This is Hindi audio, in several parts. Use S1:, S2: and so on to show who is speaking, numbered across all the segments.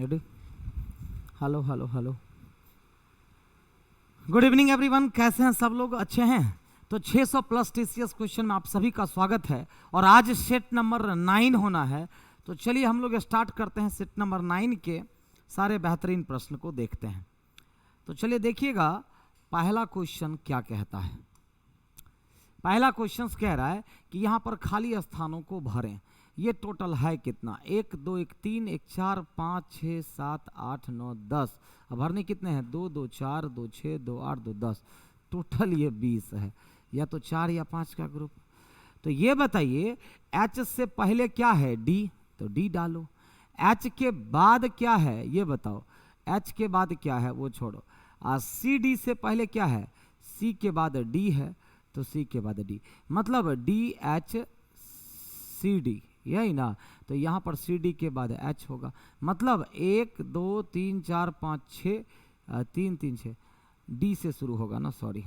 S1: Ready? Hello hello hello, good evening everyone. कैसे हैं सब लोग? अच्छे हैं? तो 600 प्लस टीसीएस क्वेश्चन में आप सभी का स्वागत है और आज सेट नंबर 9 होना है। तो चलिए हम लोग स्टार्ट करते हैं सेट नंबर 9 के सारे बेहतरीन प्रश्न को देखते हैं। तो चलिए देखिएगा पहला क्वेश्चन क्या कहता है। पहला क्वेश्चन कह रहा है कि यहाँ पर खाली स्थानों को भरें। ये टोटल है कितना? 1 2 1 3 1 4 5 6 7 8 9 10। अब भरने कितने हैं? 2 2 4 2 6 2 8 2 10। टोटल ये 20 है, या तो 4 या 5 का ग्रुप। तो ये बताइए H से पहले क्या है? D, तो D डालो। H के बाद क्या है ये बताओ? H के बाद क्या है वो छोड़ो। CD से पहले क्या है? C के बाद D है, तो C के बाद D, मतलब DHCD, यही ना। तो यहाँ पर CD के बाद H होगा, मतलब 1 2 3 4 5 6 3 3 6 D से शुरू होगा ना, सॉरी,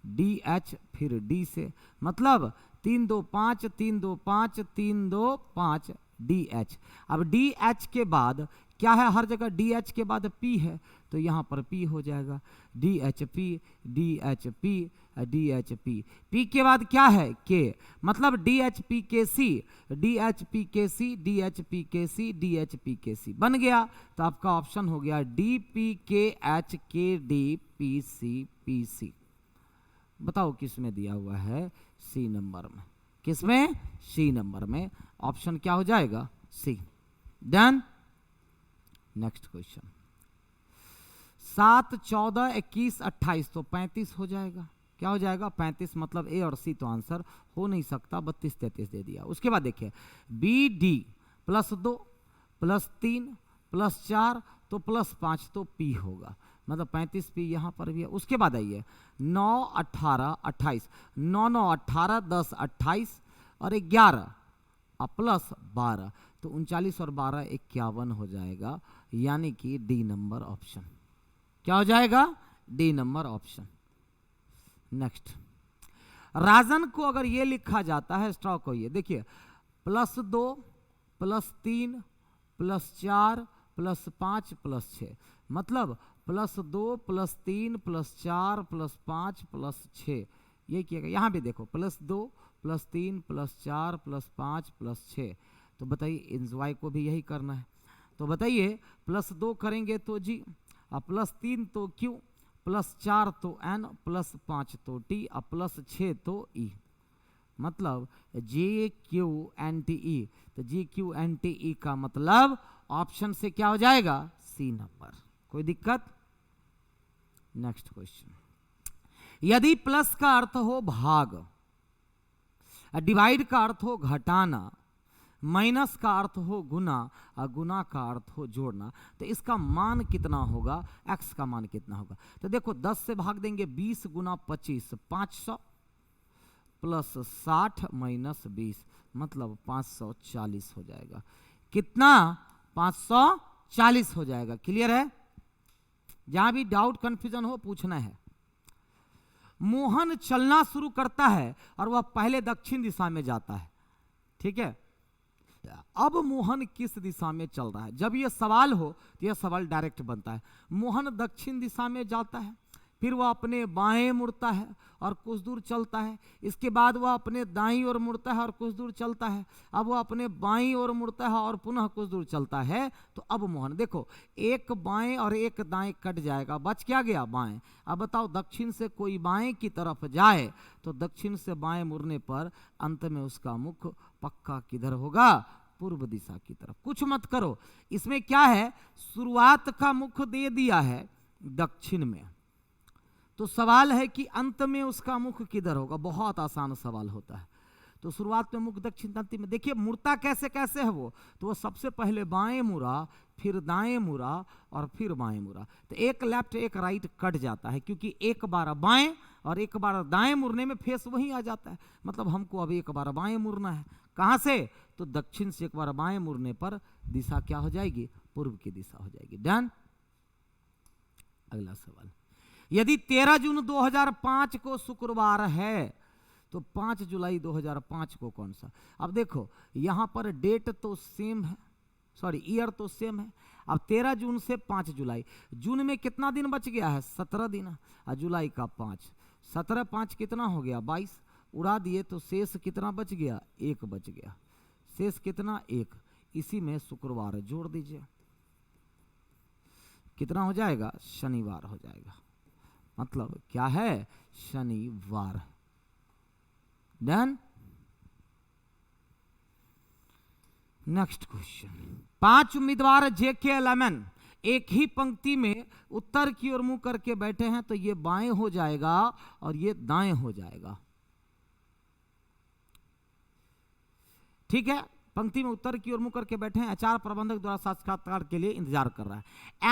S1: DH फिर D से, मतलब 3 2 5 3 2 5 3 2 5 DH। अब DH के बाद क्या है? हर जगह DH के बाद P है, तो यहाँ पर P हो जाएगा। DHP DHP DHP। P के बाद क्या है? K, मतलब DHPKC DHPKC DHPKC DHPKC बन गया। तो आपका ऑप्शन हो गया DPKHKDPCPC। बताओ किस में दिया हुआ है? सी नंबर में। किस में? सी नंबर में। ऑप्शन क्या हो जाएगा? सी। डन। Next question. 7 14 21 28, तो 35 हो जाएगा। क्या हो जाएगा? 35, मतलब ए और सी तो आंसर हो नहीं सकता, 32 33 दे दिया। उसके बाद देखिए BD +2 +3 +4 तो +5, तो P होगा, मतलब 35P यहाँ पर भी है। उसके बाद आइए 9 18 28, 9 9 18 10 28 और 11 प्लस 12, तो 39 और 12 51 हो जाएगा, यानी कि डी नंबर ऑप्शन। क्या हो जाएगा? D number option. नेक्स्ट, राजन को अगर ये लिखा जाता है, स्टॉक को ये देखिए +2 +3 +4 +5 +6, मतलब +2 +3 +4 +5 +6, ये किया। यहाँ भी देखो +2 +3 +4 +5 +6, तो बताइए इंजॉय को भी यही करना है। तो बताइए +2 करेंगे तो जी, +3 तो Q, +4 तो N, +5 तो T, +6 तो E, मतलब JQNTE। तो JQNTE का मतलब ऑप्शन से क्या हो जाएगा? C number. कोई दिक्कत? Next question. यदि प्लस का अर्थ हो भाग, डिवाइड का अर्थ हो घटाना, माइनस का अर्थ हो गुना और गुना का अर्थ हो जोड़ना, तो इसका मान कितना होगा? x का मान कितना होगा? तो देखो 10 से भाग देंगे 20 गुना 25, 500 प्लस 60 माइनस 20, मतलब 540 हो जाएगा। कितना? 540 हो जाएगा। क्लियर है? जहां भी डाउट कंफ्यूजन हो पूछना है। मोहन चलना शुरू करता है और वह पहले दक्षिण दिशा में जाता है, ठीक है। अब मोहन किस दिशा में चल रहा है? जब यह सवाल हो तो यह सवाल डायरेक्ट बनता है। मोहन दक्षिण दिशा में जाता है, फिर वह अपने बाएं मुड़ता है और कुछ दूर चलता है। इसके बाद वह अपने दाईं ओर मुड़ता है और कुछ दूर चलता है। अब वह अपने बाईं ओर मुड़ता है और पुनः कुछ दूर चलता है। तो अब मोहन देखो, एक बाएं और एक दाएं कट जाएगा, बच क्या गया? बाएं। अब बताओ दक्षिण से कोई बाएं की तरफ जाए तो दक्षिण से बाएं मुड़ने पर अंत में उसका मुख पक्का किधर होगा? पूर्व दिशा की तरफ। कुछ मत करो, इसमें क्या है? शुरुआत का मुख दे दिया है दक्षिण में, तो सवाल है कि अंत में उसका मुख किधर होगा। बहुत आसान सवाल होता है। तो शुरुआत में मुख दक्षिण, अंतिम में देखिए मुड़ता कैसे कैसे है वो। तो वो सबसे पहले बाएं मुड़ा, फिर दाएं मुड़ा और फिर बाएं मुड़ा। तो एक लेफ्ट एक राइट कट जाता है, क्योंकि एक बार बाएं और एक बार दाएं मुड़ने में फेस वहीं आ जाता है। मतलब हमको अभी एक बार बाएं मुड़ना है। कहां से? तो दक्षिण से एक बार बाएं मुड़ने पर दिशा क्या हो जाएगी? पूर्व की दिशा हो जाएगी। डन। अगला सवाल, यदि 13 जून 2005 को शुक्रवार है तो 5 जुलाई 2005 को कौन सा? अब देखो यहां पर डेट तो सेम है, सॉरी ईयर तो सेम है। अब 13 जून से 5 जुलाई, जून में कितना दिन बच गया है? 17 दिन, और जुलाई का 5, 17 5 कितना हो गया? 22, उड़ा दिए तो शेष कितना बच गया? 1 बच गया। शेष कितना? 1। इसी में शुक्रवार जोड़ दीजिए, कितना हो जाएगा? शनिवार हो जाएगा। मतलब क्या है? शनिवार। डन। नेक्स्ट क्वेश्चन, 5 उम्मीदवार JK11 एक ही पंक्ति में उत्तर की ओर मुंह करके बैठे हैं, तो ये बाएं हो जाएगा और ये दाएं हो जाएगा। ठीक है, पंक्ति में उत्तर की ओर मुंह करके बैठे हैं, HR प्रबंधक द्वारा साक्षात्कार के लिए इंतजार कर रहा है।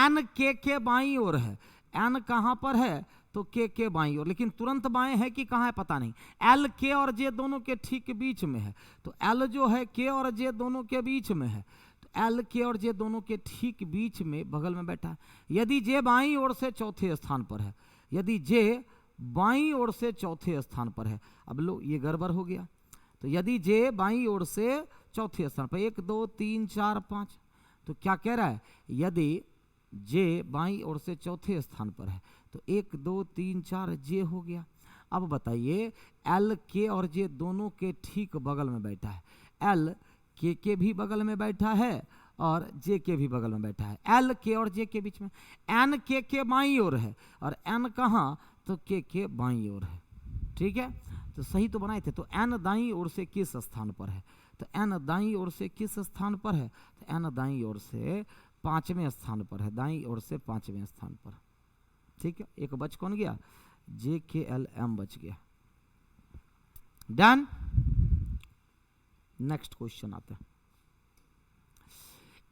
S1: N के बाईं ओर है। N कहां पर है? तो के बाईं ओर, लेकिन तुरंत बाएं है कि कहां है पता नहीं। L के और J दोनों के ठीक बीच में है, तो L जो है के और J दोनों के बीच में है, तो L के और J दोनों के ठीक बीच में बगल में बैठा है। यदि J बाईं ओर से चौथे स्थान पर है, यदि J बाईं ओर से चौथे स्थान पर है, अब लो ये गड़बड़ हो गया। तो यदि J बाईं ओर से चौथे स्थान पर, 1 2 3 4 5, तो क्या कह रहा है? यदि J बाईं ओर से चौथे स्थान पर है, तो 1 2 3 4 J हो गया। अब बताइए, L के और J दोनों के ठीक बगल में बैठा है। L के भी बगल में बैठा है और J के भी बगल में बैठा है। L के और J के बीच में। N के बाईं ओर है और N कहाँ? तो के बाईं ओर है। ठीक है, तो सही तो बनाए थे। तो N दाईं ओर से किस स्थान पर है? तो N दाईं ओर से किस स्थान पर है? तो N दाईं ओर से 5वें स्थान पर है, दाईं ओर से 5वें स्थान पर। ठीक है, एक बच कौन गया? JKLM बच गया। डन। नेक्स्ट क्वेश्चन आते हैं।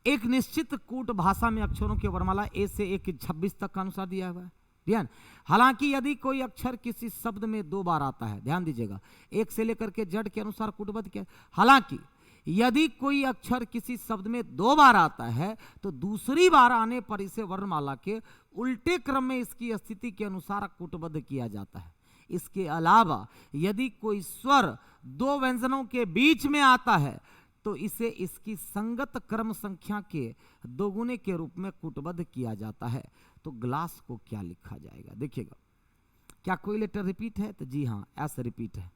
S1: एक निश्चित कूट भाषा में अक्षरों की वर्णमाला A से A 26 तक का अनुसार दिया हुआ है। ध्यान, हालांकि यदि कोई अक्षर किसी शब्द में 2 बार आता है, ध्यान दीजिएगा, 1 से लेकर के Z के अनुसार कूटबद्ध किया। हालांकि यदि कोई अक्षर किसी शब्द में 2 बार आता है, तो दूसरी बार आने पर इसे वर्णमाला के उल्टे क्रम में इसकी स्थिति के अनुसार कूटबद्ध किया जाता है। इसके अलावा यदि कोई स्वर 2 व्यंजनों के बीच में आता है, तो इसे इसकी संगत क्रम संख्या के दोगुने के रूप में कूटबद्ध किया जाता है। तो ग्लास को क्या लिखा जाएगा? देखिएगा, क्या कोई लेटर रिपीट है? तो जी हाँ, एस रिपीट है।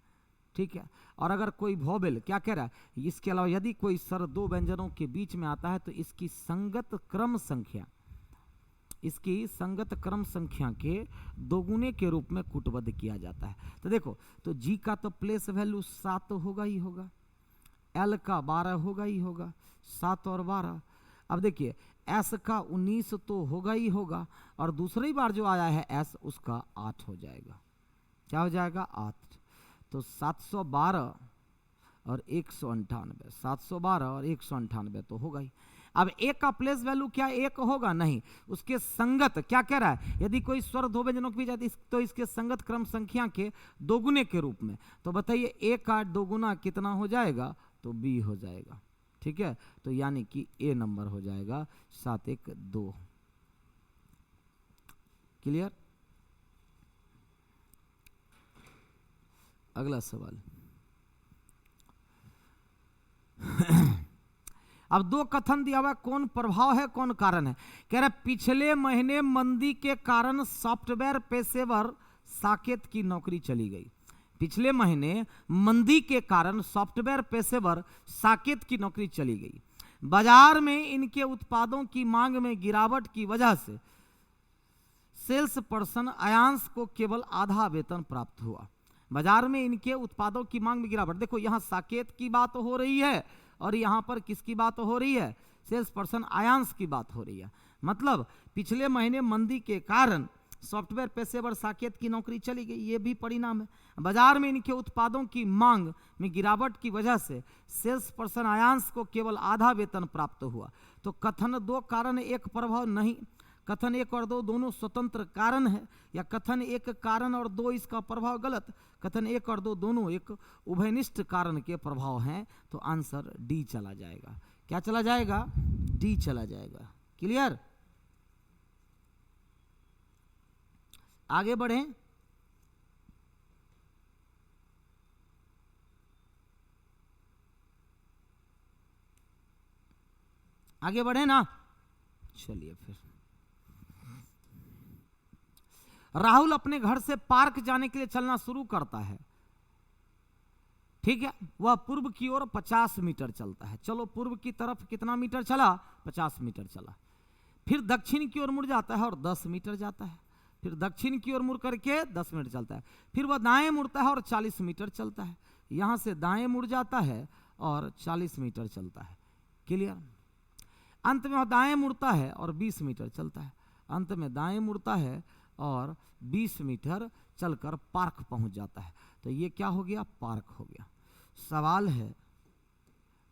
S1: ठीक है, और अगर कोई वोवेल, क्या कह रहा है? इसके अलावा यदि कोई स्वर 2 व्यंजनों के बीच में आता है, तो इसकी संगत क्रम संख्या, इसकी संगत क्रम संख्या के दोगुने के रूप में कूटबद्ध किया जाता है। तो देखो, तो जी का तो प्लेस वैल्यू 7 होगा ही होगा, L का 12 होगा ही होगा, 7 और 12। अब देखिए, S का 19 तो होगा ही होगा, और दूसरी बार जो आया है S, उसका 8 हो जाएगा। क्या हो जाएगा? 8। तो 712 और 198, 712 और 198 तो होगा ही। अब एक का प्लेस वैल्यू क्या 1 होगा? नहीं, उसके संगत, क्या कह रहा है? यदि कोई स्वर 2 व्यंजनों के बीच आती है, तो इसके संगत क्रम संख्या के दोगुने के रूप में। तो बताइए, 1 का दोगुना कितना हो जाएगा? तो B हो जाएगा। ठीक है, तो यानी कि A नंबर हो जाएगा 7 1 2। क्लियर? अगला सवाल। अब 2 कथन दिया हुआ, कौन प्रभाव है कौन कारण है? कह रहा पिछले महीने मंदी के कारण सॉफ्टवेयर पेशेवर साकेत की नौकरी चली गई। पिछले महीने मंदी के कारण सॉफ्टवेयर पेशेवर साकेत की नौकरी चली गई। बाजार में इनके उत्पादों की मांग में गिरावट की वजह से सेल्स पर्सन अयांश को केवल आधा वेतन प्राप्त हुआ। बाजार में इनके उत्पादों की मांग में गिरावट, देखो यहां साकेत की बात हो रही है और यहां पर किसकी बात हो रही है? सेल्स पर्सन अयांश की बात हो रही है। मतलब पिछले महीने मंदी के कारण सॉफ्टवेयर पेशेवर साकेत की नौकरी चली गई, ये भी परिणाम है। बाजार में इनके उत्पादों की मांग में गिरावट की वजह से सेल्स पर्सन अयांश को केवल आधा वेतन प्राप्त हुआ। तो कथन 2 कारण 1 प्रभाव नहीं, कथन 1 और 2 दोनों स्वतंत्र कारण है, या कथन 1 कारण और 2 इसका प्रभाव गलत, कथन 1 और 2 दोनों एक उभयनिष्ठ कारण के प्रभाव हैं। तो आंसर डी चला जाएगा। क्या चला जाएगा? डी चला जाएगा। क्लियर? आगे बढ़ें। आगे बढ़े ना। चलिए फिर, राहुल अपने घर से पार्क जाने के लिए चलना शुरू करता है। ठीक है, वह पूर्व की ओर 50 मीटर चलता है। चलो, पूर्व की तरफ कितना मीटर चला? 50 मीटर चला। फिर दक्षिण की ओर मुड़ जाता है और 10 मीटर जाता है। फिर दक्षिण की ओर मुड़ करके 10 मिनट चलता है। फिर वह दाएं मुड़ता है और 40 मीटर चलता है। यहां से दाएं मुड़ जाता है और 40 मीटर चलता है। क्लियर? अंत में वह दाएं मुड़ता है और 20 मीटर चलता है। अंत में दाएं मुड़ता है और 20 मीटर चलकर पार्क पहुंच जाता है। तो ये क्या हो गया? पार्क हो गया। सवाल है,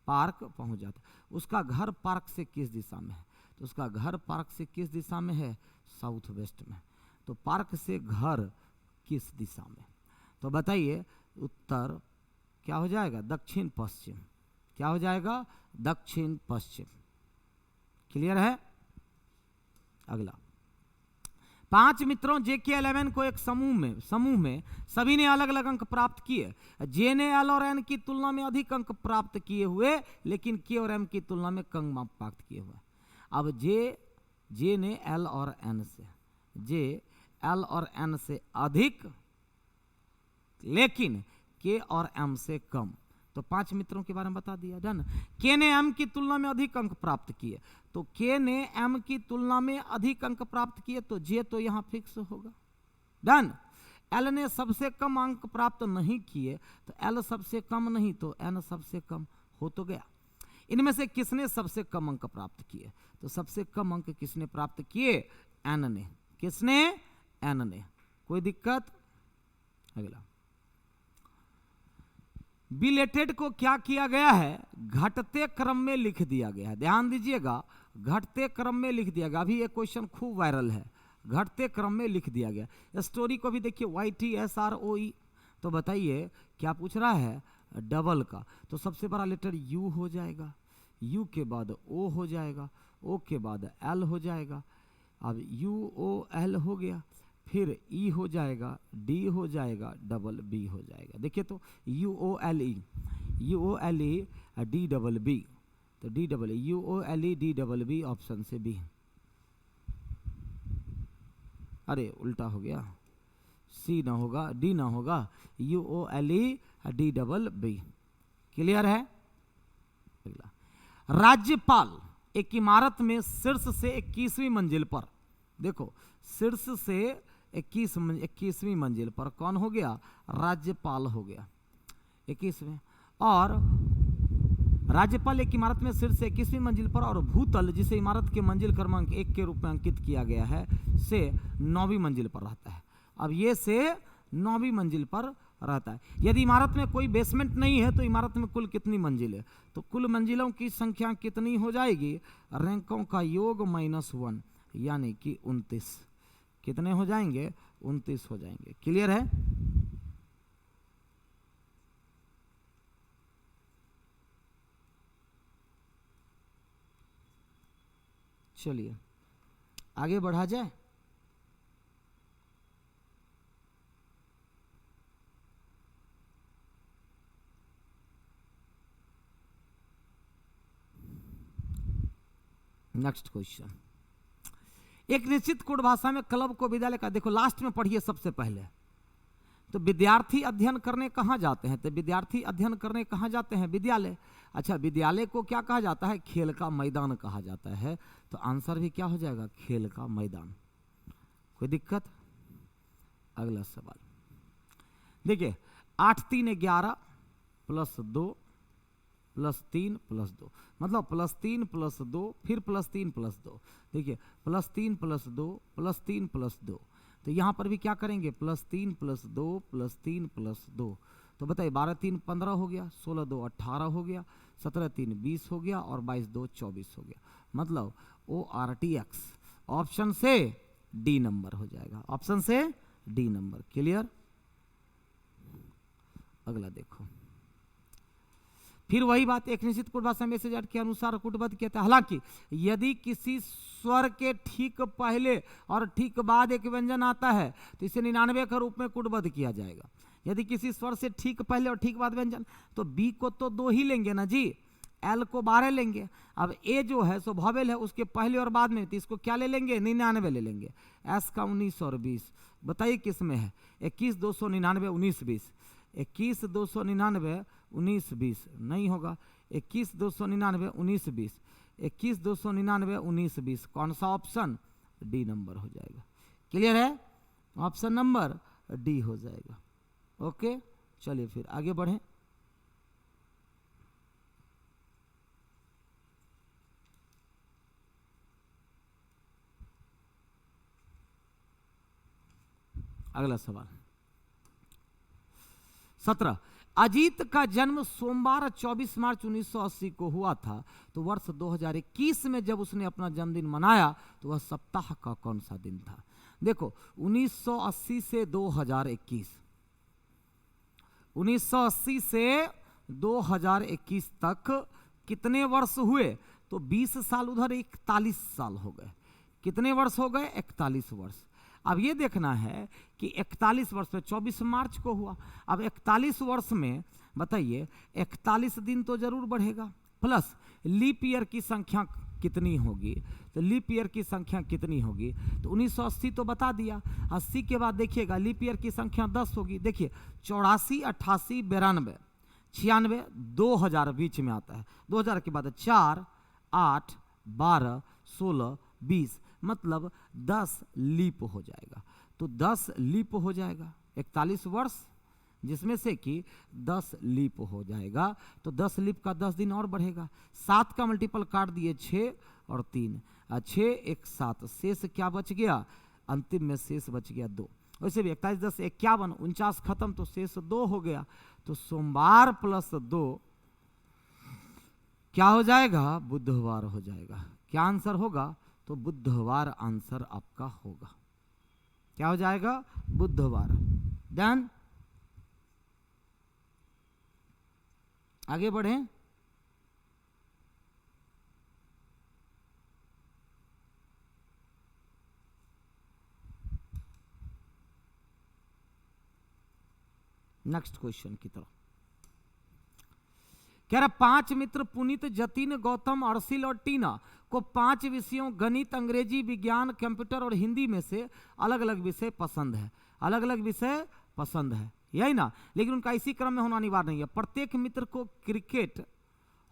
S1: पार्क पहुंच जाता है, उसका घर पार्क से किस दिशा में है? तो उसका घर पार्क से किस दिशा में है? साउथ वेस्ट में। तो पार्क से घर किस दिशा में? तो बताइए, उत्तर क्या हो जाएगा? दक्षिण पश्चिम। क्या हो जाएगा? दक्षिण पश्चिम। क्लियर है? अगला, 5 मित्रों JK11 को एक समूह में सभी ने अलग अलग अंक प्राप्त किए। जे ने L और N की तुलना में अधिक अंक प्राप्त किए हुए, लेकिन K और M की तुलना में कम अंक प्राप्त किए हुए। अब जे ने L और N से, जे L और N से अधिक, लेकिन K और M से कम। तो 5 मित्रों के बारे में बता दिया। डन। K ने M की तुलना में अधिक अंक प्राप्त किए, तो K ने M की तुलना में अधिक अंक प्राप्त किए, तो J तो यहां फिक्स होगा। डन। L ने सबसे कम अंक प्राप्त नहीं किए, तो L सबसे कम नहीं, तो N सबसे कम हो तो गया। इनमें से किसने सबसे कम अंक प्राप्त किए? तो सबसे कम अंक किसने प्राप्त किए? N ने। किसने? N ने। कोई दिक्कत? अगला, बिलेटेड को क्या किया गया है? घटते क्रम में लिख दिया गया है। ध्यान दीजिएगा, घटते क्रम में लिख दिया गया। अभी ये क्वेश्चन खूब वायरल है, घटते क्रम में लिख दिया गया। स्टोरी को भी देखिए, YTSROE। तो बताइए क्या पूछ रहा है? डबल का। तो सबसे बड़ा लेटर U हो जाएगा, U के बाद O हो जाएगा, O के बाद L हो जाएगा। अब UOL हो गया, फिर E हो जाएगा, D हो जाएगा, डबल B हो जाएगा। देखिए तो UOLE DBB, तो UOLE DBB ऑप्शन से B। अरे उल्टा हो गया, C ना होगा, D ना होगा, UOLE DBB। क्लियर है? अगला, राज्यपाल एक इमारत में शीर्ष से 21वीं मंजिल पर, देखो शीर्ष से 21वीं मंजिल पर कौन हो गया? राज्यपाल हो गया 21वें। और राज्यपाल एक इमारत में शीर्ष से 21वीं मंजिल पर, और भूतल जिसे इमारत के मंजिल क्रमांक 1 के रूप में अंकित किया गया है, से 9वीं मंजिल पर रहता है। अब ये से 9वीं मंजिल पर रहता है। यदि इमारत में कोई बेसमेंट नहीं है, तो इमारत में कुल कितनी मंजिल है? तो कुल मंजिलों की संख्या कितनी हो जाएगी? रैंकों का योग -1, यानी कि 29। कितने हो जाएंगे? 29 हो जाएंगे। क्लियर है? चलिए आगे बढ़ा जाए। नेक्स्ट क्वेश्चन, एक निश्चित कोड भाषा में क्लब को विद्यालय का, देखो लास्ट में पढ़िए सबसे पहले। तो विद्यार्थी अध्ययन करने कहाँ जाते हैं? तो विद्यार्थी अध्ययन करने कहाँ जाते हैं? विद्यालय। अच्छा, विद्यालय को क्या कहा जाता है? खेल का मैदान कहा जाता है। तो आंसर भी क्या हो जाएगा? खेल का मैदान। कोई दिक्कत? अगला सवाल देखिए, 8 3 11 +2 +3 +2, मतलब +3 +2 फिर +3 +2। देखिए +3 +2 +3 +2, तो यहाँ पर भी क्या करेंगे? +3 +2 +3 +2। तो बताइए 12 3 15 हो गया, 16 2 18 हो गया, 17 3 20 हो गया, और 22 2 24 हो गया। मतलब ORTX ऑप्शन से D नंबर हो जाएगा, ऑप्शन से D नंबर। क्लियर? अगला देखो, फिर वही बात, एक निश्चित कोड भाषा में मैसेज के अनुसार कूटबद्ध कहता है। हालांकि यदि किसी स्वर के ठीक पहले और ठीक बाद एक व्यंजन आता है, तो इसे 99 के रूप में कूटबद्ध किया जाएगा। यदि किसी स्वर से ठीक पहले और ठीक बाद व्यंजन, तो बी को तो 2 ही लेंगे ना जी, एल को 12 लेंगे। अब ए जो है सो वॉवेल है, उसके पहले और बाद में, तो इसको क्या ले लेंगे, 99 ले लेंगे। एस का 19 और 20, बताइए किस में है, 21 299 19 20, 21 299 19 20 नहीं होगा, 21 299 19 20, 21 299 19 20, कौन सा ऑप्शन, डी नंबर हो जाएगा। क्लियर है, ऑप्शन नंबर डी हो जाएगा। ओके, चलिए फिर आगे बढ़ें। अगला सवाल 17, अजीत का जन्म सोमवार 24 मार्च 1980 को हुआ था, तो वर्ष 2021 में जब उसने अपना जन्मदिन मनाया तो वह सप्ताह का कौन सा दिन था। देखो 1980 से 2021, 1980 से 2021 तक कितने वर्ष हुए, तो 20 साल उधर 41 साल हो गए। कितने वर्ष हो गए, 41 वर्ष। अब ये देखना है कि 41 वर्ष में 24 मार्च को हुआ, अब 41 वर्ष में बताइए 41 दिन तो जरूर बढ़ेगा, प्लस लीप ईयर की संख्या कितनी होगी, तो लीप ईयर की संख्या कितनी होगी, तो 1980 तो बता दिया, 80 के बाद देखिएगा लीप ईयर की संख्या 10 होगी। देखिए 84 88 92 96 2000 बीच में आता है, 2000 के बाद 4 8 12 16 20, मतलब 10 लीप हो जाएगा। तो 10 लीप हो जाएगा, 41 वर्ष जिसमें से कि 10 लीप हो जाएगा, तो 10 लीप का 10 दिन और बढ़ेगा। 7 का मल्टीपल काट दिए 6 और 3, 6 1 7, शेष क्या बच गया, अंतिम में शेष बच गया 2। वैसे भी 41 10 51 49 खत्म, तो शेष 2 हो गया। तो सोमवार प्लस 2 क्या हो जाएगा, बुधवार हो जाएगा। क्या आंसर होगा, तो बुधवार आंसर आपका होगा। क्या हो जाएगा, बुधवार। डन, आगे बढ़ें। नेक्स्ट क्वेश्चन की तरफ। कह रहा 5 मित्र पुनीत, जतिन, गौतम, अर्शिल और टीना को 5 विषयों गणित, अंग्रेजी, विज्ञान, कंप्यूटर और हिंदी में से अलग अलग विषय पसंद है। अलग अलग विषय पसंद है, यही ना, लेकिन उनका इसी क्रम में होना अनिवार्य नहीं है। प्रत्येक मित्र को क्रिकेट,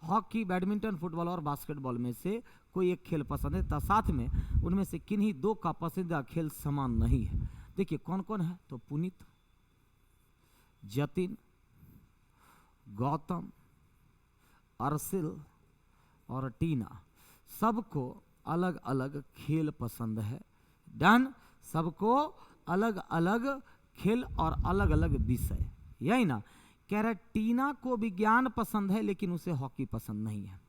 S1: हॉकी, बैडमिंटन, फुटबॉल और बास्केटबॉल में से कोई एक खेल पसंद है, तथा साथ में उनमें से किन्हीं 2 का पसंदीदा खेल समान नहीं है। देखिए कौन कौन है, तो पुनीत, जतिन, गौतम, अर्शिल और टीना, सबको अलग अलग खेल पसंद है। डन, सबको अलग अलग खेल और अलग अलग विषय, यही ना। कह रहे टीना को विज्ञान पसंद है लेकिन उसे हॉकी पसंद नहीं है।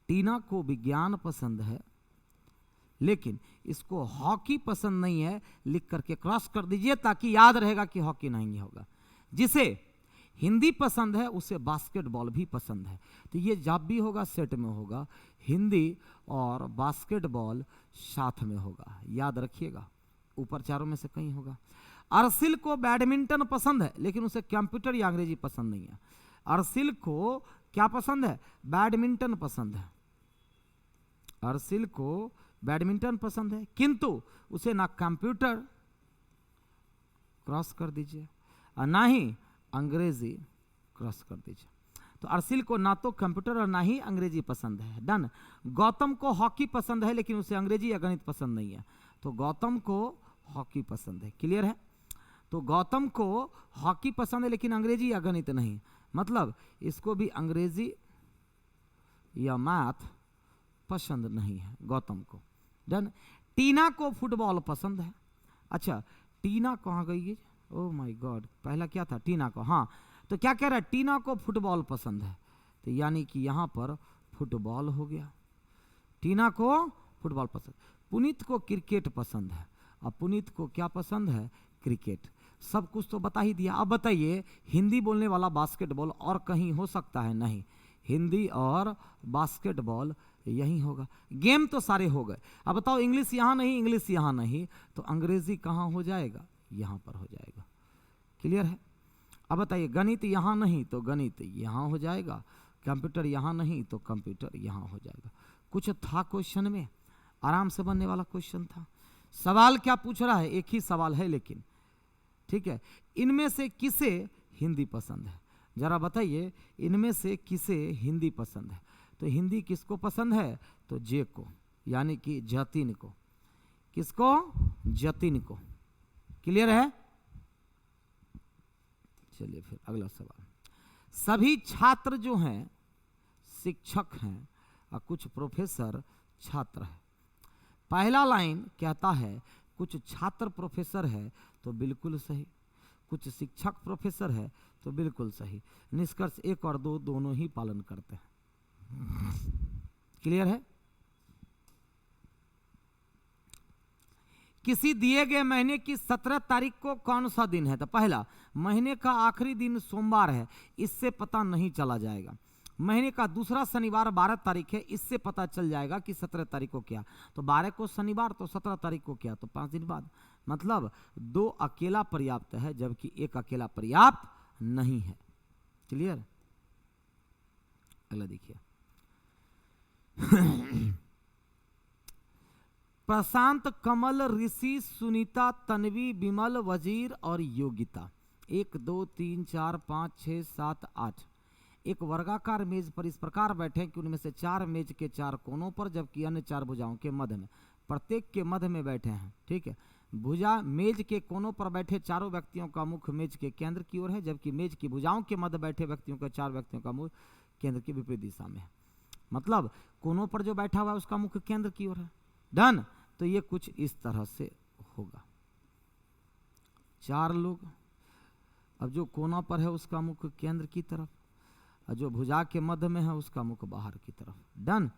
S1: टीना को विज्ञान पसंद है लेकिन इसको हॉकी पसंद नहीं है, लिख करके क्रॉस कर दीजिए ताकि याद रहेगा कि हॉकी नहीं होगा। जिसे हिंदी पसंद है उसे बास्केटबॉल भी पसंद है, तो ये जब भी होगा सेट में होगा, हिंदी और बास्केटबॉल साथ में होगा, याद रखिएगा, ऊपर चारों में से कहीं होगा। अर्शिल को बैडमिंटन पसंद है लेकिन उसे कंप्यूटर या अंग्रेजी पसंद नहीं है। अर्शिल को क्या पसंद है, बैडमिंटन पसंद है। अर्शिल को बैडमिंटन पसंद है किंतु उसे ना कंप्यूटर, क्रॉस कर दीजिए, और ना ही अंग्रेजी, क्रॉस कर दीजिए। तो अर्शिल को ना तो कंप्यूटर और ना ही अंग्रेजी पसंद है। डन। गौतम को हॉकी पसंद है लेकिन उसे अंग्रेजी या गणित पसंद नहीं है, तो गौतम को हॉकी पसंद है। क्लियर है, तो गौतम को हॉकी पसंद है लेकिन अंग्रेजी या गणित नहीं, मतलब इसको भी अंग्रेजी या मैथ पसंद नहीं है गौतम को। डन। टीना को फुटबॉल पसंद है। अच्छा, टीना कहाँ गई है, ओह माय गॉड, पहला क्या था, टीना को, हाँ, तो क्या कह रहा है, टीना को फुटबॉल पसंद है, तो यानी कि यहां पर फुटबॉल हो गया। टीना को फुटबॉल पसंद। पुनीत को क्रिकेट पसंद है, अब पुनीत को क्या पसंद है, क्रिकेट। सब कुछ तो बता ही दिया। अब बताइए हिंदी बोलने वाला बास्केटबॉल और कहीं हो सकता है, नहीं, हिंदी और बास्केटबॉल यही होगा। गेम तो सारे हो गए। अब बताओ इंग्लिश यहाँ नहीं, इंग्लिश यहाँ नहीं, तो अंग्रेजी कहाँ हो जाएगा, यहाँ पर हो जाएगा। क्लियर है। अब बताइए गणित यहाँ नहीं तो गणित यहाँ हो जाएगा, कंप्यूटर यहाँ नहीं तो कंप्यूटर यहाँ हो जाएगा। कुछ था क्वेश्चन में, आराम से बनने वाला क्वेश्चन था। सवाल क्या पूछ रहा है, एक ही सवाल है लेकिन, ठीक है। इनमें से किसे हिंदी पसंद है, जरा बताइए, इनमें से किसे हिंदी पसंद है? तो हिंदी किसको पसंद है? तो जे को, यानी कि जतिन को। किसको? जतिन को। क्लियर है? चलिए फिर अगला सवाल। सभी छात्र जो हैं शिक्षक हैं और कुछ प्रोफेसर छात्र हैं। पहला लाइन कहता है कुछ छात्र प्रोफेसर है, तो बिल्कुल सही। कुछ शिक्षक प्रोफेसर है, तो बिल्कुल सही। निष्कर्ष 1 और 2 दोनों ही पालन करते हैं। क्लियर है? किसी दिए गए महीने की 17 तारीख को कौन सा दिन है? तो पहला, महीने का आखिरी दिन सोमवार है, इससे पता नहीं चला जाएगा। महीने का दूसरा शनिवार 12 तारीख है, इससे पता चल जाएगा कि 17 तारीख को क्या। तो 12 को शनिवार, तो 17 तारीख को क्या, तो 5 दिन बाद। मतलब 2 अकेला पर्याप्त है, जबकि 1 अकेला पर्याप्त नहीं है। क्लियर? अगला देखिए। प्रशांत, कमल, ऋषि, सुनीता, तन्वी, विमल, वजीर और योगिता 1 2 3 4 5 6 7 8 एक वर्गाकार मेज पर इस प्रकार बैठे कि उनमें से 4 मेज के 4 कोनों पर, जबकि अन्य 4 भुजाओं के मध्य में, प्रत्येक के मध्य में बैठे हैं। ठीक है, भुजा मेज के कोनों पर बैठे चारों व्यक्तियों का मुख मेज के केंद्र की ओर है, जबकि मेज की भुजाओं के मध्य बैठे व्यक्तियों का 4 व्यक्तियों का मुख केंद्र की विपरीत दिशा में है। मतलब कोनों पर जो बैठा हुआ है उसका मुख केंद्र की ओर है। डन? तो ये कुछ इस तरह से होगा। 4 लोग, अब जो कोना पर है उसका मुख केंद्र की तरफ, और जो भुजा के मध्य में है उसका मुख बाहर की तरफ। डन?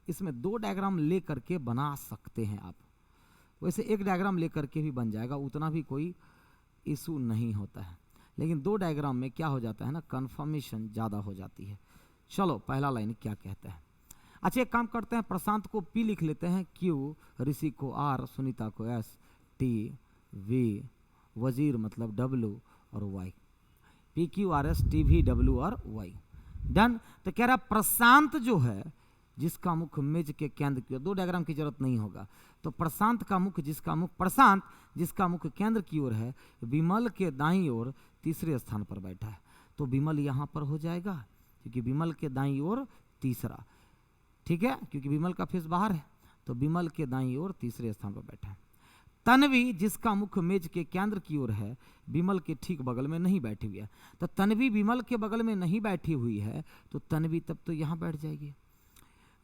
S1: इसमें 2 डायग्राम लेकर के बना सकते हैं आप, वैसे 1 डायग्राम लेकर के भी बन जाएगा, उतना भी कोई इशू नहीं होता है। लेकिन 2 डायग्राम में क्या हो जाता है ना, कन्फर्मेशन ज़्यादा हो जाती है। चलो पहला लाइन क्या कहता है। अच्छा एक काम करते हैं, प्रशांत को P लिख लेते हैं, Q, ऋषि को R, सुनीता को S, T, V, वजीर मतलब W और Y। P Q R S T V W और Y। डन? तो कह रहा प्रशांत जो है जिसका मुख मेज के केंद्र की ओर, 2 डायग्राम की जरूरत नहीं होगा। तो प्रशांत का मुख, जिसका मुख प्रशांत जिसका मुख केंद्र की ओर है, विमल के दाईं ओर तीसरे स्थान पर बैठा है। तो विमल यहाँ पर हो जाएगा, क्योंकि विमल के दाईं ओर तीसरा। ठीक है, क्योंकि विमल का फेस बाहर है, तो विमल के दाईं ओर तीसरे स्थान पर बैठा है। तन्वी जिसका मुख मेज के केंद्र की ओर है, विमल के ठीक बगल में नहीं बैठी हुई है। तो तन्वी विमल के बगल में नहीं बैठी हुई है, तो तन्वी तब तो यहाँ बैठ जाएगी।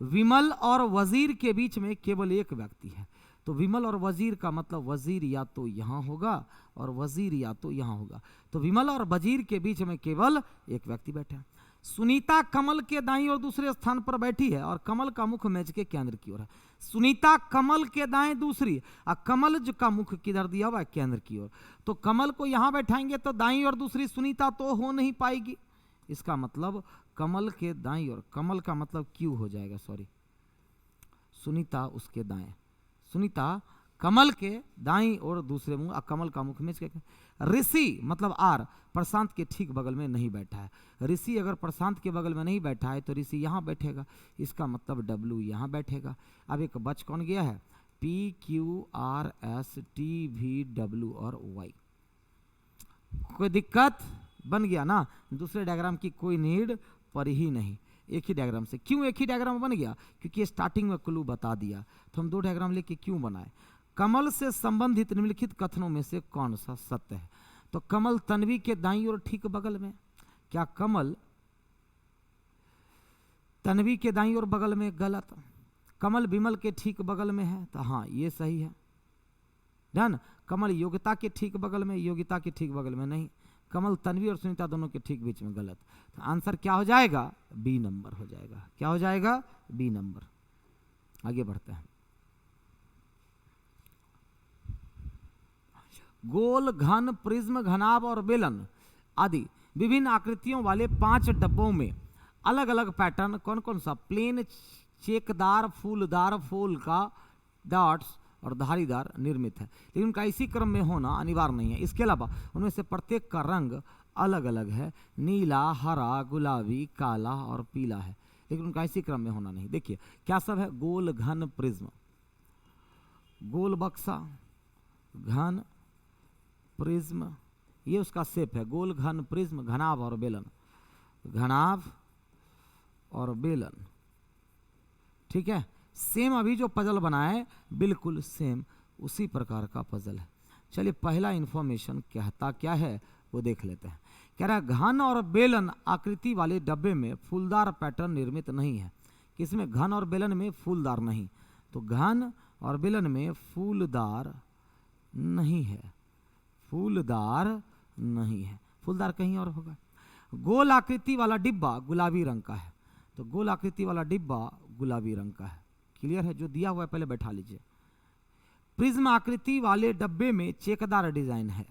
S1: विमल और वजीर के बीच में केवल एक व्यक्ति है, तो विमल और वजीर का मतलब वजीर या तो यहाँ होगा और वजीर या तो यहाँ होगा। तो विमल और वजीर के बीच में केवल एक व्यक्ति बैठा है। सुनीता कमल के दाईं ओर दूसरे स्थान पर बैठी है, और कमल का मुख मेज के केंद्र की ओर है। सुनीता कमल के दाएं दूसरी, और कमल का मुख किधर दिया हुआ है, केंद्र की ओर। तो कमल को यहां बैठाएंगे तो दाईं ओर दूसरी सुनीता तो हो नहीं पाएगी। इसका मतलब कमल के दाईं ओर, कमल का मतलब Q हो जाएगा, सॉरी, सुनीता उसके दाएं, सुनीता कमल के दाईं ओर दूसरे मुंह, कमल का मुख मेज के। ऋषि मतलब R प्रशांत के ठीक बगल में नहीं बैठा है। ऋषि अगर प्रशांत के बगल में नहीं बैठा है तो ऋषि यहाँ बैठेगा, इसका मतलब W यहाँ बैठेगा। अब एक बच कौन गया है, P Q R S T V W और Y। कोई दिक्कत? बन गया ना? दूसरे डायग्राम की कोई नीड पर ही नहीं, एक ही डायग्राम से। क्यों एक ही डायग्राम बन गया? क्योंकि स्टार्टिंग में क्लू बता दिया, तो हम 2 डायग्राम लेके क्यों बनाए। कमल से संबंधित निम्नलिखित कथनों में से कौन सा सत्य है? तो कमल तन्वी के दाईं ओर ठीक बगल में, क्या कमल तन्वी के दाईं ओर बगल में? गलत। कमल विमल के ठीक बगल में है, तो हाँ ये सही है। डन? कमल योगिता के ठीक बगल में, योगिता के ठीक बगल में नहीं। कमल तन्वी और सुनीता दोनों के ठीक बीच में, गलत। तो आंसर क्या हो जाएगा? B नंबर हो जाएगा। क्या हो जाएगा? B number. आगे बढ़ते हैं। गोल, घन, प्रिज्म, घनाभ और बेलन आदि विभिन्न आकृतियों वाले 5 डब्बों में अलग अलग पैटर्न कौन कौन सा? प्लेन, चेकदार, फूलदार, फूल का, डॉट्स और धारीदार निर्मित है, लेकिन उनका इसी क्रम में होना अनिवार्य नहीं है। इसके अलावा उनमें से प्रत्येक का रंग अलग अलग है, नीला, हरा, गुलाबी, काला और पीला है, लेकिन उनका इसी क्रम में होना नहीं। देखिए क्या सब है, गोल, घन, प्रिज्म, गोल बक्सा, घन, प्रिज्म, ये उसका शेप है, गोल, घन, प्रिज्म, घनाभ और बेलन, घनाभ और बेलन। ठीक है, सेम अभी जो पजल बनाए बिल्कुल सेम उसी प्रकार का पजल है। चलिए पहला इंफॉर्मेशन कहता क्या है वो देख लेते हैं। कह रहा है घन और बेलन आकृति वाले डब्बे में फूलदार पैटर्न निर्मित नहीं है। किसमें, घन और बेलन में फूलदार नहीं, तो घन और बेलन में फूलदार नहीं है, फूलदार नहीं है, फूलदार कहीं और होगा। गोल आकृति वाला डिब्बा गुलाबी रंग का है, तो गोल आकृति वाला डिब्बा गुलाबी रंग का है। क्लियर है, जो दिया हुआ है पहले बैठा लीजिए। प्रिज्म आकृति वाले डब्बे में चेकदार डिजाइन है,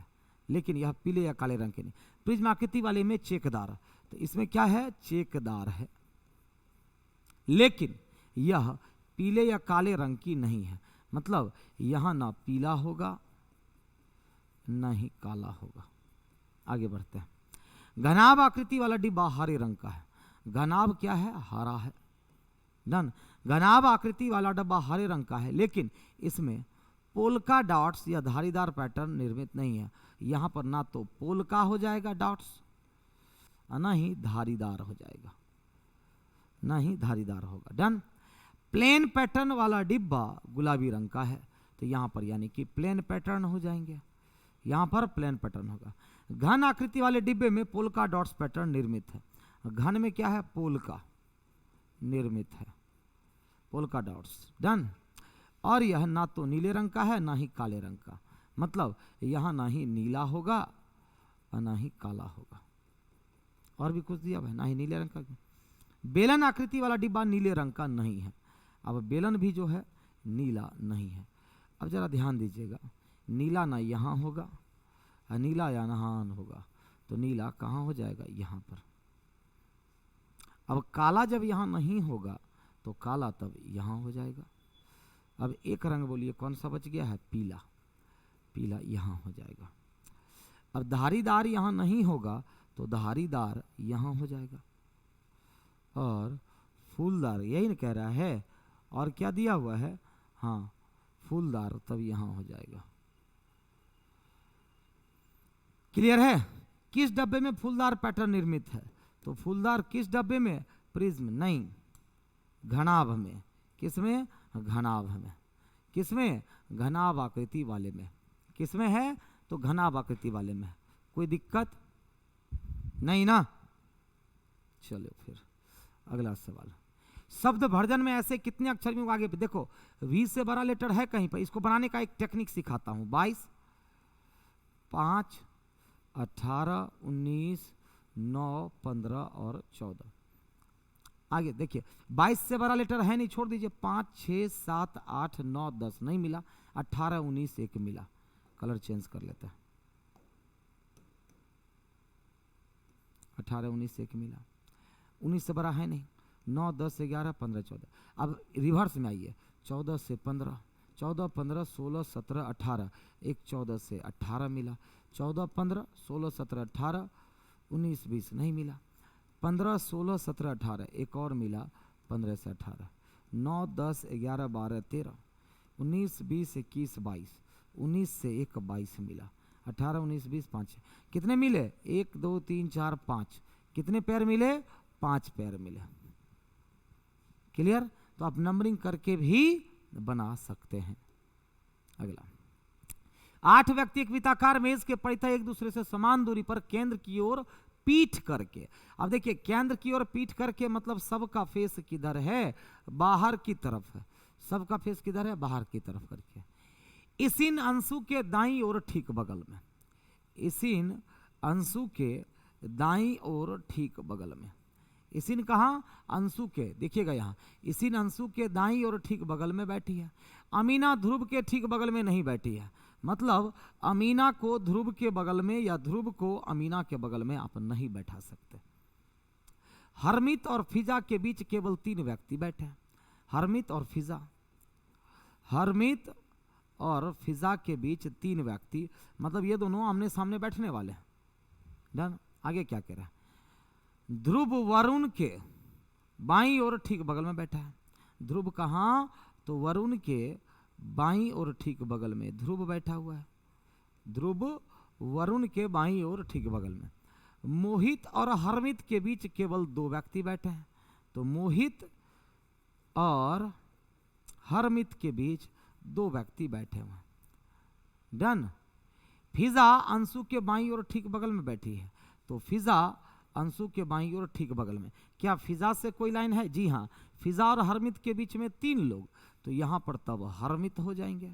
S1: लेकिन यह पीले या काले रंग के नहीं। प्रिज्म आकृति वाले में चेकदार, तो इसमें क्या है, चेकदार है, लेकिन यह पीले या काले रंग की नहीं है, मतलब यहां ना पीला होगा ना ही काला होगा। आगे बढ़ते हैं। घनाभ आकृति वाला डिब्बा हरे रंग का है, घनाभ क्या है, हरा है। डन, घनाभ आकृति वाला डब्बा हरे रंग का है, लेकिन इसमें पोलका डॉट्स या धारीदार पैटर्न निर्मित नहीं है। यहां पर ना तो पोलका हो जाएगा डॉट्स, ना ही धारीदार हो जाएगा, ना ही धारीदार होगा। डन, प्लेन पैटर्न वाला डिब्बा गुलाबी रंग का है, तो यहां पर यानी कि प्लेन पैटर्न हो जाएंगे, यहां पर प्लेन पैटर्न होगा। घन आकृति वाले डिब्बे में पोलका डॉट्स पैटर्न निर्मित है। घन में क्या है, पोलका निर्मित है, पोलका डॉट्स। डन, और यह ना तो नीले रंग का है ना ही काले रंग का, मतलब यहां ना ही नीला होगा और ना ही काला होगा। और भी कुछ दिया हुआ है, ना ही नीले रंग का। बेलन आकृति वाला डिब्बा नीले रंग का नहीं है, अब बेलन भी जो है नीला नहीं है। अब जरा ध्यान दीजिएगा, नीला ना यहां होगा और नीला यहाँ होगा, तो नीला कहाँ हो जाएगा, यहाँ पर। अब काला जब यहाँ नहीं होगा तो काला तब यहाँ हो जाएगा। अब एक रंग बोलिए कौन सा बच गया है, पीला, पीला यहाँ हो जाएगा। अब धारीदार यहाँ नहीं होगा तो धारीदार यहाँ हो जाएगा, और फूलदार यही ना कह रहा है, और क्या दिया हुआ है, हाँ फूलदार तब यहाँ हो जाएगा। क्लियर है। किस डब्बे में फूलदार पैटर्न निर्मित है, तो फूलदार किस डब्बे में, प्रिज्म नहीं, घनाभ में। किसमें, घनाभ में। किसमें, घनाभ आकृति वाले में। किसमें है, तो घनाभ आकृति वाले में। कोई दिक्कत नहीं ना। चलो फिर अगला सवाल। शब्द भर्जन में ऐसे कितने अक्षर में, आगे देखो वी से बड़ा लेटर है कहीं पर, इसको बनाने का एक टेक्निक सिखाता हूं। 22, 5, 18, 19, 9, 15 और 14। आगे देखिए 22 से बड़ा लेटर है नहीं, छोड़ दीजिए। 5, 6, 7, 8, 9, 10 नहीं मिला, 18, 19 एक मिला। कलर चेंज कर लेता है, 18, 19 एक मिला। 19 से बड़ा है नहीं, 9, 10, 11, 15, 14। अब रिवर्स में आइए, 14 से 15, 14, 15, 16, 17, 18, एक 14 से 18 मिला। 14, 15, 16, 17, 18, 19, 20 नहीं मिला। 15, 16, 17, 18 एक और मिला, 15 से 18, 9, 10, 11, 12, 13, 19, 20, 21, 22, 19 से एक 22 मिला। 18, 19, 20, 5 कितने मिले, 1, 2, 3, 4, 5। कितने पैर मिले, 5 पैर मिले। क्लियर। तो आप नंबरिंग करके भी बना सकते हैं। अगला, 8 व्यक्ति एक वृत्ताकार मेज के परितः एक दूसरे से समान दूरी पर केंद्र की ओर पीठ करके। अब देखिए केंद्र की ओर पीठ करके मतलब सबका फेस किधर है, बाहर की तरफ है। सबका फेस किधर है, बाहर की तरफ करके। इस इन अंशु के दाईं ओर ठीक बगल में, इस इन अंशु के दाईं ओर ठीक बगल में। इसिन कहाँ, अंशु के, देखिएगा यहाँ इसिन अंशु के दाईं ओर ठीक बगल में बैठी है। अमीना ध्रुव के ठीक बगल में नहीं बैठी है, मतलब अमीना को ध्रुव के बगल में या ध्रुव को अमीना के बगल में आप नहीं बैठा सकते। हरमित और फिजा के बीच केवल 3 व्यक्ति बैठे हैं। हरमित और फिजा, हरमित और फिजा के बीच 3 व्यक्ति, मतलब ये दोनों आमने सामने बैठने वाले हैं। डन। आगे क्या कह रहा है, ध्रुव वरुण के बाईं ओर ठीक बगल में बैठा है। ध्रुव कहाँ, तो वरुण के बाईं ओर ठीक बगल में ध्रुव बैठा हुआ है। ध्रुव वरुण के बाईं ओर ठीक बगल में। मोहित और हरमित के बीच केवल 2 व्यक्ति बैठे हैं, तो मोहित और हरमित के बीच 2 व्यक्ति बैठे हुए हैं। डन। फिजा अंशु के बाईं ओर ठीक बगल में बैठी है, तो फिजा अंशु के बाईं ओर ठीक बगल में। क्या फिजा से कोई लाइन है? जी हाँ, फिजा और हरमित के बीच में 3 लोग, तो यहां पर तब हरमित हो जाएंगे।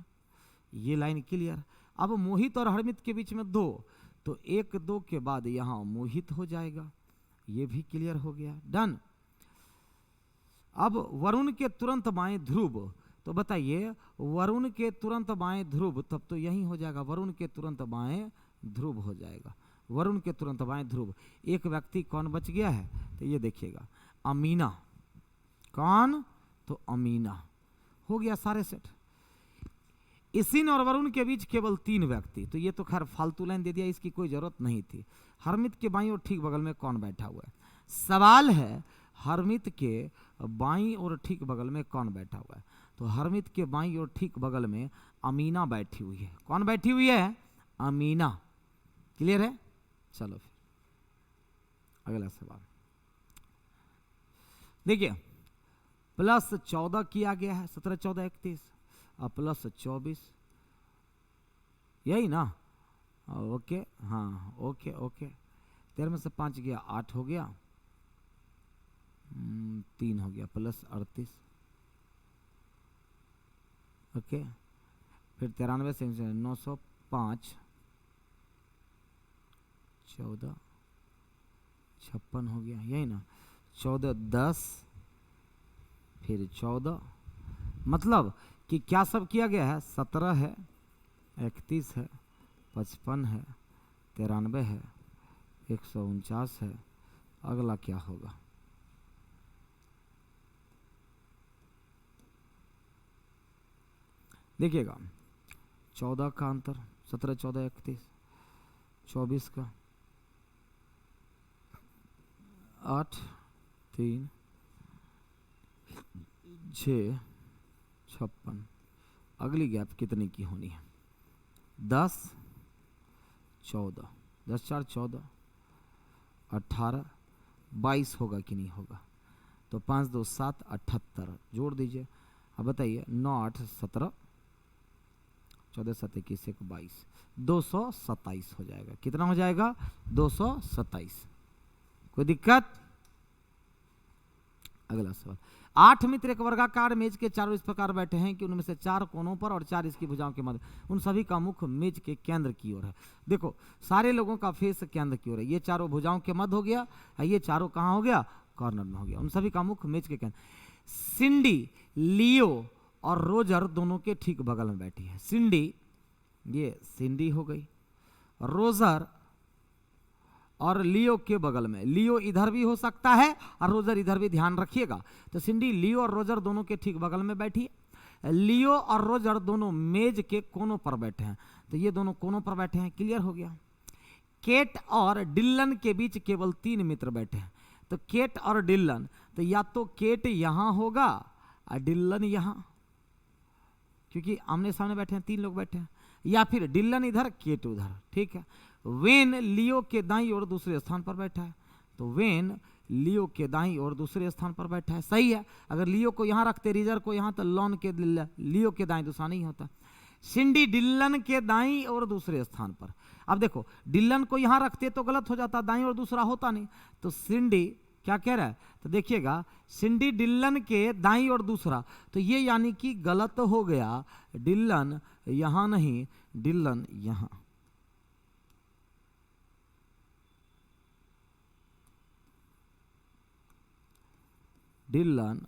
S1: ये लाइन क्लियर। अब मोहित और हरमित के बीच में 2, तो 1 2 के बाद यहां मोहित हो जाएगा। ये भी क्लियर हो गया। डन। अब वरुण के तुरंत बाएं ध्रुव, तो बताइए वरुण के तुरंत बाएं ध्रुव, तब तो यही हो जाएगा, वरुण के तुरंत बाएं ध्रुव हो जाएगा। वरुण के तुरंत बाएं ध्रुव। एक व्यक्ति कौन बच गया है, तो ये देखिएगा अमीना। कौन, तो अमीना। हो गया सारे सेट। इसिन और वरुण के बीच केवल 3 व्यक्ति, तो ये तो खैर फालतू लाइन दे दिया, इसकी कोई जरूरत नहीं थी। हरमित के बाईं ओर ठीक बगल में कौन बैठा हुआ है? सवाल है हरमित के बाईं ओर ठीक बगल में कौन बैठा हुआ है? तो हरमित के बाईं ओर ठीक बगल में अमीना बैठी हुई है। कौन बैठी हुई है? अमीना। क्लियर है? चलो फिर अगला सवाल देखिए। +14 किया गया है, 17 14 31 और +24, यही ना? ओके, हाँ ओके ओके। 13 में से 5 गया, 8 हो गया, 3 हो गया, +38। ओके, फिर 93 से 905, 14 56 हो गया, यही ना? 14 10, फिर 14, मतलब कि क्या सब किया गया है? 17 है, 31 है, 55 है, 93 है, 149 है। अगला क्या होगा? देखिएगा 14 का अंतर, 17 14 31, 24 का 8 3 6 56। अगली गैप कितने की होनी है? 10 14, 10 4 14, 18 22 होगा कि नहीं होगा? तो 5 2 7 78 जोड़ दीजिए। अब बताइए 9 8 17, 14 7 21 1 22, 227 हो जाएगा। कितना हो जाएगा? 227। कोई दिक्कत? अगला सवाल। 8 मित्र एक वर्गाकार मेज के चारों इस प्रकार बैठे हैं कि उनमें से 4 कोनों पर और 4 इसकी भुजाओं के मध्य, उन सभी का मुख मेज के केंद्र की ओर है। देखो सारे लोगों का फेस केंद्र की ओर है। ये चारों भुजाओं के मध्य हो गया, ये चारों कहाँ हो गया? कॉर्नर में हो गया। उन सभी का मुख मेज के केंद्र। सिंडी, लियो और रोजर दोनों के ठीक बगल में बैठी है। सिंडी, ये सिंडी हो गई, रोजर और लियो के बगल में। लियो इधर भी हो सकता है और रोजर इधर भी, ध्यान रखिएगा। तो सिंडी, लियो और रोजर दोनों के ठीक बगल में बैठी है। लियो और रोजर दोनों मेज के कोनों पर बैठे हैं, तो ये दोनों कोनों पर बैठे हैं। क्लियर हो गया। केट और डिल्लन के बीच केवल 3 मित्र बैठे हैं। तो केट और डिल्लन, तो या तो केट यहां होगा और डिल्लन यहां, क्योंकि आमने सामने बैठे हैं, 3 लोग बैठे हैं, या फिर डिल्लन इधर केट उधर। ठीक है। वेन लियो के दाईं ओर दूसरे स्थान पर बैठा है, तो वेन लियो के दाईं ओर दूसरे स्थान पर बैठा है। सही है। अगर लियो को यहां रखते, रिजर को यहां, तो लॉन के लियो के दाईं दूसरा नहीं होता। सिंडी डिल्लन के दाईं और दूसरे स्थान पर। अब देखो डिल्लन को यहां रखते तो गलत हो जाता, दाईं और दूसरा होता नहीं। तो सिंडी क्या कह रहा है? तो देखिएगा सिंडी डिल्लन के दाईं और दूसरा, तो ये यानी कि गलत हो गया। डिल्लन यहां नहीं, डिल्लन यहां। डिल्लन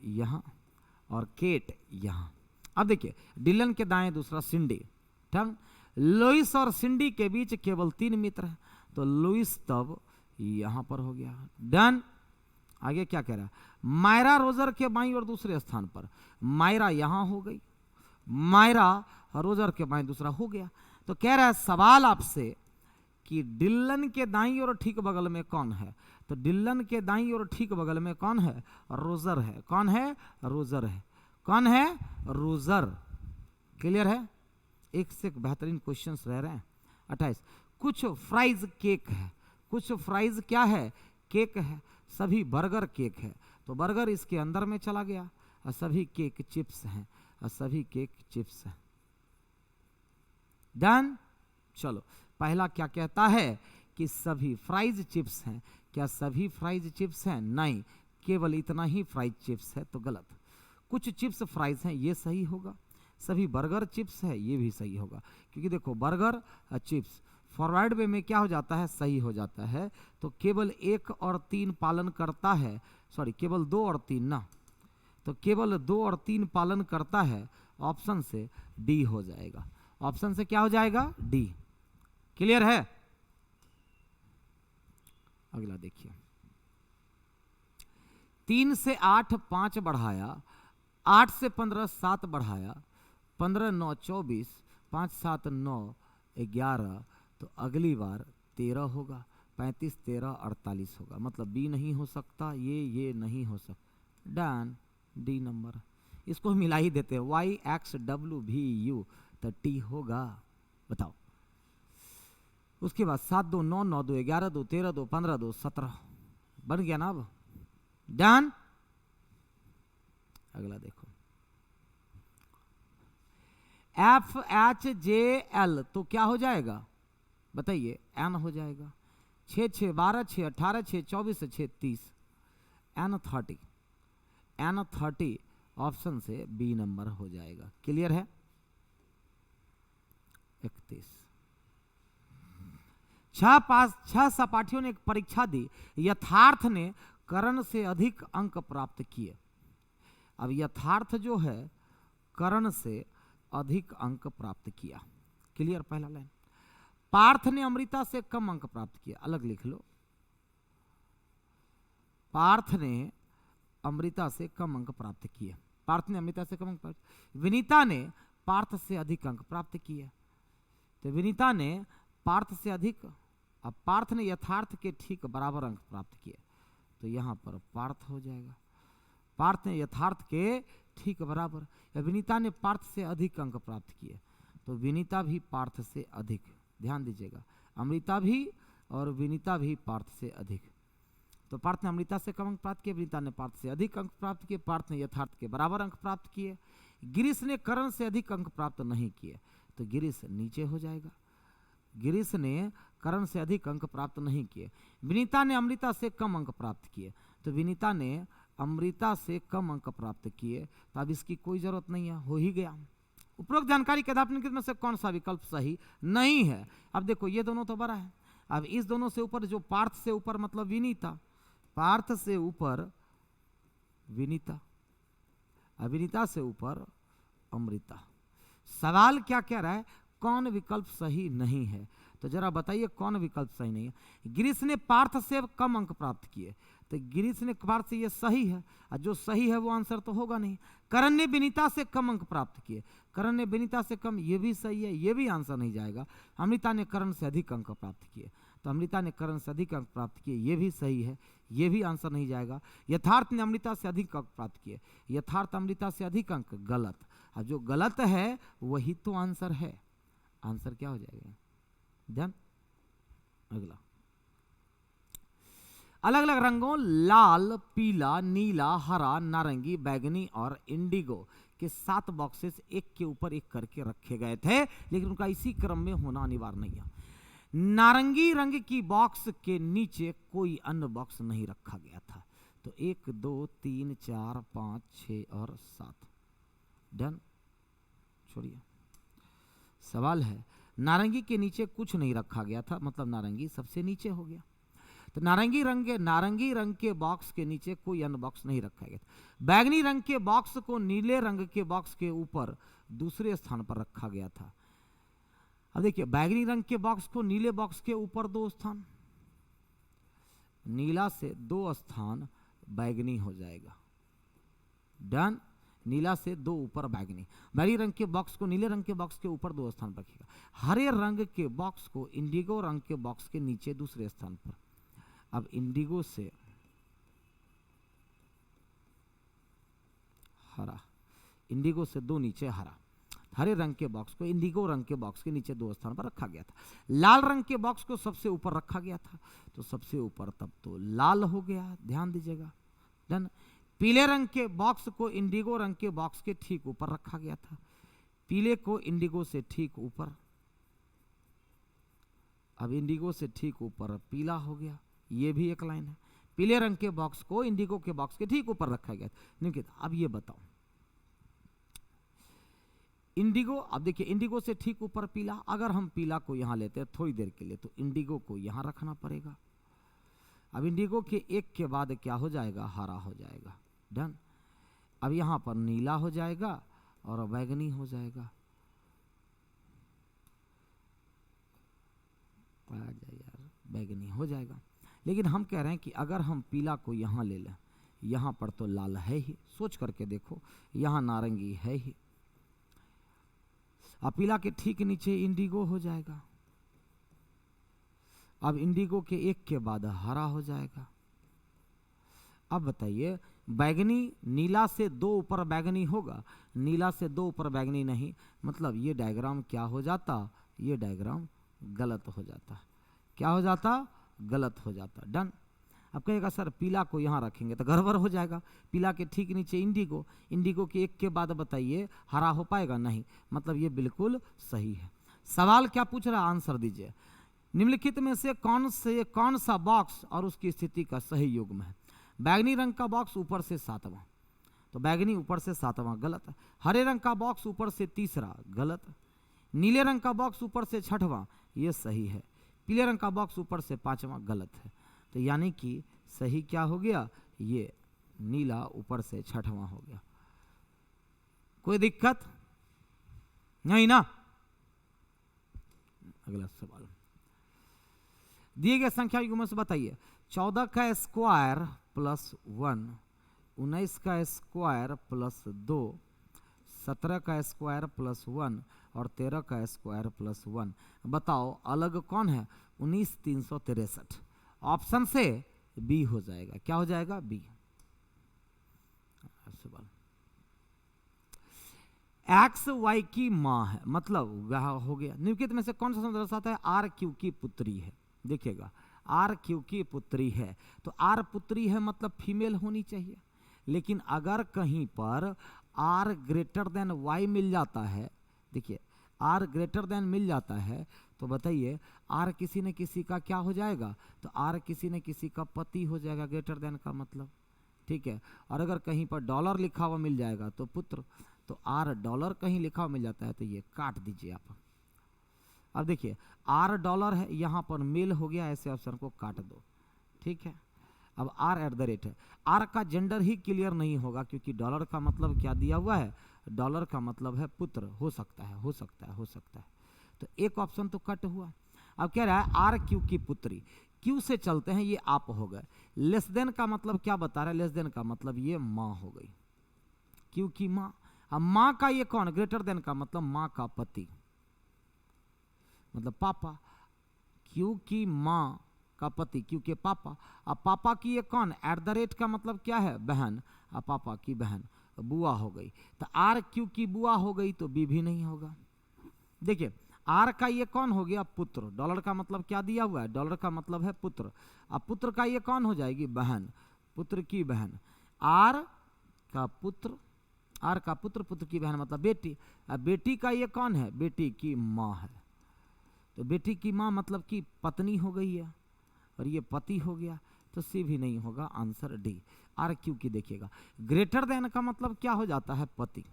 S1: यहां और केट यहां। अब देखिए डिल्लन के दाएं दूसरा सिंडी। ठीक। लुइस और सिंडी के बीच केवल 3 मित्र हैं, तो लुइस तब यहां पर हो गया। डन। आगे क्या कह रहा है? मायरा रोजर के बाईं और दूसरे स्थान पर। मायरा यहां हो गई, मायरा रोजर के बाईं दूसरा हो गया। तो कह रहा है सवाल आपसे कि डिल्लन के दाईं और ठीक बगल में कौन है, तो डिल्लन के दाईं और ठीक बगल में कौन है, रोजर है। कौन है, रोजर है। कौन है, रोजर। क्लियर है। एक से एक बेहतरीन क्वेश्चंस रह रहे हैं। 28, कुछ फ्राइज केक है। कुछ फ्राइज क्या है, केक है। सभी बर्गर केक है, तो बर्गर इसके अंदर में चला गया, और सभी केक चिप्स हैं, और सभी केक चिप्स हैं। डन। चलो, पहला क्या कहता है कि सभी फ्राइज चिप्स हैं। क्या सभी फ्राइज चिप्स हैं, नहीं, केवल इतना ही फ्राइज चिप्स है, तो गलत। कुछ चिप्स फ्राइज हैं, ये सही होगा। सभी बर्गर चिप्स है, ये भी सही होगा, क्योंकि देखो बर्गर चिप्स फॉरवर्ड वे में क्या हो जाता है, सही हो जाता है। तो केवल 1 और 3 पालन करता है, सॉरी केवल 2 और 3 ना, तो केवल 2 और 3 पालन करता है। ऑप्शन से डी हो जाएगा। ऑप्शन से क्या हो जाएगा, डी। क्लियर है। अगला देखिए, 3 से 8 5 बढ़ाया, 8 से 15 7 बढ़ाया, 15 9 24, 5 7 9 11, तो अगली बार 13 होगा, 35 13 48 होगा। मतलब बी नहीं हो सकता, ये नहीं हो सकता। Done, D number. इसको मिला ही देते हैं, वाई एक्स डब्ल्यू भी यू, तो टी होगा। बताओ। उसके बाद 7 2 9 9 2 11 2 13 2 15 2 17 बन गया ना अब। डन। अगला देखो, एफ एच जे एल, तो क्या हो जाएगा बताइए, एन हो जाएगा। 6 6 12 6 18 6 24 6 30, एन 30, एन 30 ऑप्शन से बी नंबर हो जाएगा। क्लियर है। 31, 6 सपाठियों ने एक परीक्षा दी, यथार्थ ने करण से अधिक अंक प्राप्त किए। अब यथार्थ जो है करण से अधिक अंक प्राप्त किया। क्लियर। पहला लाइन, पार्थ ने अमृता से कम अंक प्राप्त किया, अलग लिख लो। पार्थ ने अमृता से कम अंक प्राप्त किए। पार्थ ने अमृता से कम अंक प्राप्त। विनीता ने पार्थ से अधिक अंक प्राप्त किए, तो विनीता ने पार्थ से अधिक। अब पार्थ ने यथार्थ के ठीक बराबर अंक प्राप्त किए, तो यहां पर पार्थ हो जाएगा। पार्थ ने यथार्थ के ठीक बराबर, या विनीता ने पार्थ से अधिक अंक प्राप्त किए, तो विनीता भी पार्थ से अधिक। ध्यान दीजिएगा, अमृता भी और विनीता भी पार्थ से अधिक। तो पार्थ ने अमृता से कम अंक प्राप्त किए, विनीता ने पार्थ से अधिक अंक प्राप्त किए, पार्थ ने यथार्थ के बराबर अंक प्राप्त किए। गिरीश ने करण से अधिक अंक प्राप्त नहीं किए, तो गिरीश नीचे हो जाएगा। गिरीश ने करण से अधिक अंक प्राप्त नहीं किए। विनीता ने अमृता से कम अंक प्राप्त किए, तो विनीता ने अमृता से कम अंक प्राप्त किए, तो अब इसकी कोई जरूरत नहीं है, हो ही गया। उपरोक्त जानकारी के आधार पर निम्नलिखित में से कौन सा विकल्प सही नहीं है। अब देखो ये दोनों तो बड़ा है, अब इस दोनों से ऊपर जो पार्थ से ऊपर मतलब विनीता, पार्थ से ऊपर विनीता, विनीता से ऊपर अमृता। सवाल क्या कह रहा है, कौन विकल्प सही नहीं है, तो जरा बताइए कौन विकल्प सही नहीं है। गिरीश ने पार्थ से कम अंक प्राप्त किए, तो गिरीश ने पार्थ से, ये सही है, और जो सही है वो आंसर तो होगा नहीं। करण ने विनीता से कम अंक प्राप्त किए, करण ने विनीता से कम, ये भी सही है, ये भी आंसर नहीं जाएगा। अमृता ने करण से अधिक अंक प्राप्त किए, तो अमृता ने करण से अधिक अंक प्राप्त किए, ये भी सही है, ये भी आंसर नहीं जाएगा। यथार्थ ने अमृता से अधिक अंक प्राप्त किए, यथार्थ अमृता से अधिक अंक, गलत। अब जो गलत है वही तो आंसर है। आंसर क्या हो जाएगा, ध्यान। अगला, अलग अलग रंगों लाल, पीला, नीला, हरा, नारंगी, बैगनी और इंडिगो के 7 बॉक्सेस एक के ऊपर एक करके रखे गए थे, लेकिन उनका इसी क्रम में होना अनिवार्य नहीं है। नारंगी रंग की बॉक्स के नीचे कोई अन्य बॉक्स नहीं रखा गया था, तो 1 2 3 4 5 6 और 7। डन, छोड़िए। सवाल है, नारंगी के नीचे कुछ नहीं रखा गया था, मतलब नारंगी सबसे नीचे हो गया। तो नारंगी रंग के बॉक्स के नीचे कोई अन्य बॉक्स नहीं रखा गया था। बैगनी रंग के बॉक्स को नीले रंग के बॉक्स के ऊपर दूसरे स्थान पर रखा गया था। अब देखिए, बैगनी रंग के बॉक्स को नीले बॉक्स के ऊपर 2 स्थान, नीला से 2 स्थान बैगनी हो जाएगा। डन। नीला से 2 ऊपर बैगनी। बैगनी रंग के बॉक्स को नीले रंग के बॉक्स के ऊपर 2 स्थान पर रखेगा। हरे रंग के बॉक्स को इंडिगो रंग के बॉक्स के नीचे दूसरे स्थान पर। अब इंडिगो से हरा, इंडिगो से 2 नीचे हरा, हरे रंग के बॉक्स को इंडिगो रंग के बॉक्स के नीचे 2 स्थान पर रखा गया था। लाल रंग के बॉक्स को सबसे ऊपर रखा गया था, तो सबसे ऊपर तब तो लाल हो गया, ध्यान दीजिएगा। डन। पीले रंग के बॉक्स को इंडिगो रंग के बॉक्स के ठीक ऊपर रखा गया था, पीले को इंडिगो से ठीक ऊपर। अब इंडिगो से ठीक ऊपर पीला हो गया, ये भी एक लाइन है। पीले रंग के बॉक्स को इंडिगो के बॉक्स के ठीक ऊपर रखा गया। निकित, अब ये बताओ, इंडिगो, अब देखिए इंडिगो से ठीक ऊपर पीला, अगर हम पीला को यहां लेते हैं थोड़ी देर के लिए तो इंडिगो को यहां रखना पड़ेगा। अब इंडिगो के एक के बाद क्या हो जाएगा, हरा हो जाएगा। डन। अब यहां पर नीला हो जाएगा और बैगनी हो जाएगा। आ जाए यार, बैगनी हो जाएगा। लेकिन हम कह रहे हैं कि अगर हम पीला को यहां ले लें, यहां पर तो लाल है ही, सोच करके देखो, यहां नारंगी है ही, अब पीला के ठीक नीचे इंडिगो हो जाएगा। अब इंडिगो के एक के बाद हरा हो जाएगा। अब बताइए, बैगनी नीला से 2 ऊपर बैगनी होगा, नीला से 2 ऊपर बैगनी नहीं, मतलब ये डायग्राम क्या हो जाता, ये डायग्राम गलत हो जाता। क्या हो जाता, गलत हो जाता। डन। अब कहेगा सर पीला को यहाँ रखेंगे तो गड़बड़ हो जाएगा, पीला के ठीक नीचे इंडिगो, इंडिगो के एक के बाद बताइए हरा हो पाएगा, नहीं, मतलब ये बिल्कुल सही है। सवाल क्या पूछ रहा है, आंसर दीजिए। निम्नलिखित में से कौन सा बॉक्स और उसकी स्थिति का सही युग्म है। बैगनी रंग का बॉक्स ऊपर से 7वां, तो बैगनी ऊपर से 7वां, गलत है। हरे रंग का बॉक्स ऊपर से 3रा, गलत। नीले रंग का बॉक्स ऊपर से 6वां, ये सही है। पीले रंग का बॉक्स ऊपर से 5वां, गलत है। तो यानी कि सही क्या हो गया, ये नीला ऊपर से 6वां हो गया। कोई दिक्कत नहीं ना। अगला सवाल, दिए गए संख्या युग्म से बताइए 14 का स्क्वायर प्लस 1, 19 का स्क्वायर प्लस 2, 17 का स्क्वायर प्लस 1 और 13 का स्क्वायर प्लस 1। बताओ अलग कौन है, 19 363। ऑप्शन से बी हो जाएगा। क्या हो जाएगा, बी। सवाल, एक्स वाई की मां है, मतलब वह हो गया। निम्नलिखित में से कौन सा शब्द दर्शाता है आर क्यू की पुत्री है। देखिएगा, आर क्यू की पुत्री है, तो आर पुत्री है मतलब फीमेल होनी चाहिए। लेकिन अगर कहीं पर आर ग्रेटर देन वाई मिल जाता है, देखिए आर ग्रेटर देन मिल जाता है, तो बताइए आर किसी न किसी का क्या हो जाएगा, तो आर किसी न किसी का पति हो जाएगा, ग्रेटर देन का मतलब, ठीक है। और अगर कहीं पर डॉलर लिखा हुआ मिल जाएगा तो पुत्र, तो आर डॉलर कहीं लिखा हुआ मिल जाता है तो ये काट दीजिए आप। अब देखिए आर डॉलर है, यहाँ पर मेल हो गया, ऐसे ऑप्शन को काट दो, ठीक है। अब आर एट द रेट है, आर का जेंडर ही क्लियर नहीं होगा, क्योंकि डॉलर का मतलब क्या दिया हुआ है, डॉलर का मतलब है पुत्र, हो सकता है, हो सकता है, हो सकता है, तो एक ऑप्शन तो कट हुआ। अब कह रहा है आर क्यू की पुत्री, क्यू से चलते हैं, ये आप हो गए। लेस देन का मतलब क्या बता रहा है, लेस देन का मतलब ये माँ हो गई, क्यू की माँ। अब माँ का ये कौन, ग्रेटर देन का मतलब माँ का पति, मतलब पापा, क्यू की माँ का पति, क्यू के पापा। अब पापा की ये कौन, एट द रेट का मतलब क्या है, बहन, अब पापा की बहन, बुआ हो गई। तो आर क्यू की बुआ हो गई तो बी भी नहीं होगा। देखिए आर का ये कौन हो गया, पुत्र, डॉलर का मतलब क्या दिया हुआ है, डॉलर का मतलब है पुत्र। अब पुत्र का ये कौन हो जाएगी, बहन, पुत्र की बहन। आर का पुत्र, आर का पुत्र, पुत्र की बहन मतलब बेटी। अब बेटी का ये कौन है, बेटी की माँ है, तो बेटी की माँ मतलब कि पत्नी हो गई है, और ये पति हो गया, तो सी भी नहीं होगा, आंसर डी। आर क्यू की देखिएगा, ग्रेटर देन का मतलब क्या हो जाता है, पति,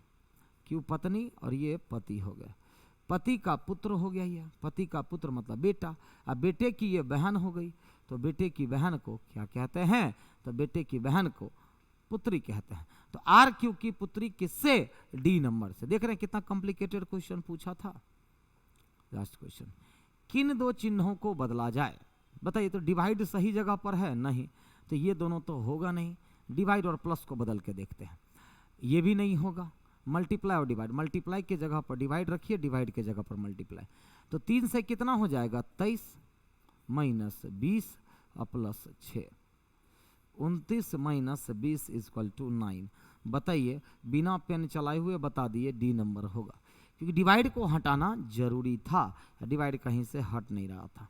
S1: क्यू पत्नी और ये पति हो गया, पति का पुत्र हो गया, ये पति का पुत्र मतलब बेटा। अब बेटे की ये बहन हो गई, तो बेटे की बहन को क्या कहते हैं, तो बेटे की बहन को पुत्री कहते हैं। तो आर क्यू की पुत्री किससे, डी नंबर से। देख रहे हैं कितना कॉम्प्लिकेटेड क्वेश्चन पूछा था। लास्ट क्वेश्चन, किन दो चिन्हों को बदला जाए, बताइए। तो डिवाइड सही जगह पर है, नहीं, तो ये दोनों तो होगा नहीं। डिवाइड और प्लस को बदल के देखते हैं। ये भी नहीं होगा, मल्टीप्लाई और डिवाइड, मल्टीप्लाई के जगह पर डिवाइड रखिए, डिवाइड के जगह पर मल्टीप्लाई। तो 3 से कितना हो जाएगा 23 माइनस 20 और प्लस 6, 29 माइनस 20 इक्वल टू 9। बताइए, बिना पेन चलाए हुए बता दिए डी नंबर होगा, क्योंकि डिवाइड को हटाना जरूरी था, डिवाइड कहीं से हट नहीं रहा था।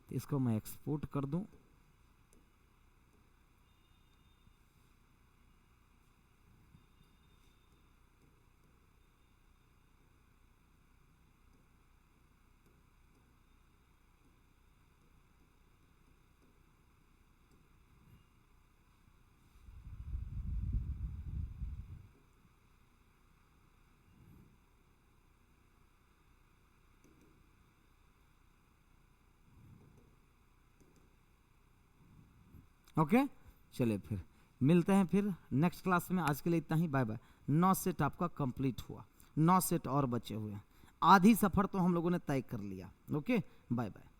S1: तो इसको मैं एक्सपोर्ट कर दूं, ओके। चलिए फिर मिलते हैं फिर नेक्स्ट क्लास में, आज के लिए इतना ही, बाय बाय। 9 सेट आपका कंप्लीट हुआ, 9 सेट और बचे हुए हैं, आधी सफर तो हम लोगों ने तय कर लिया। Okay, bye bye.